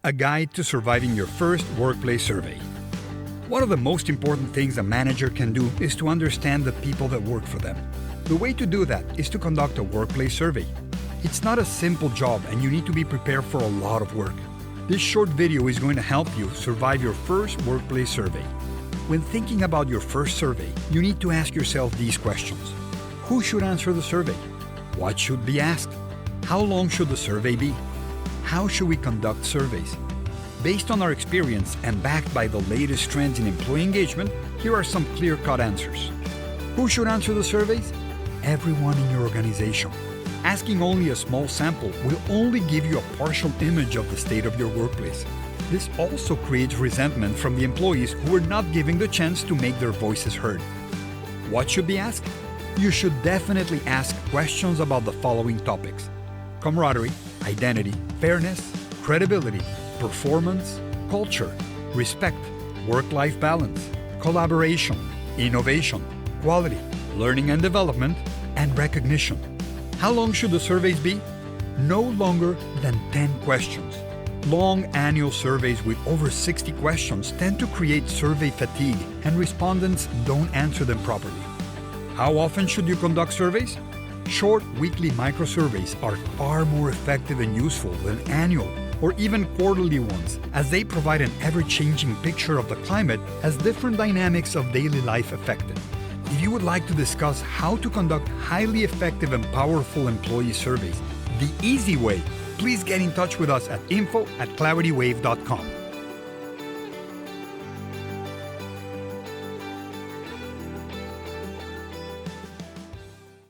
a guide to surviving your first workplace survey. One of the most important things a manager can do is to understand the people that work for them. The way to do that is to conduct a workplace survey. It's not a simple job and you need to be prepared for a lot of work. This short video is going to help you survive your first workplace survey. When thinking about your first survey, you need to ask yourself these questions. Who should answer the survey? What should be asked? How long should the survey be? How should we conduct surveys? Based on our experience and backed by the latest trends in employee engagement, here are some clear-cut answers. Who should answer the surveys? Everyone in your organization. Asking only a small sample will only give you a partial image of the state of your workplace. This also creates resentment from the employees who are not given the chance to make their voices heard. What should be asked? You should definitely ask questions about the following topics: camaraderie, identity, fairness, credibility, performance, culture, respect, work-life balance, collaboration, innovation, quality, learning and development, and recognition. How long should the surveys be? No longer than 10 questions. Long annual surveys with over 60 questions tend to create survey fatigue and respondents don't answer them properly. How often should you conduct surveys? Short weekly micro-surveys are far more effective and useful than annual or even quarterly ones, as they provide an ever-changing picture of the climate as different dynamics of daily life affect it. If you would like to discuss how to conduct highly effective and powerful employee surveys the easy way, please get in touch with us at info@claritywave.com.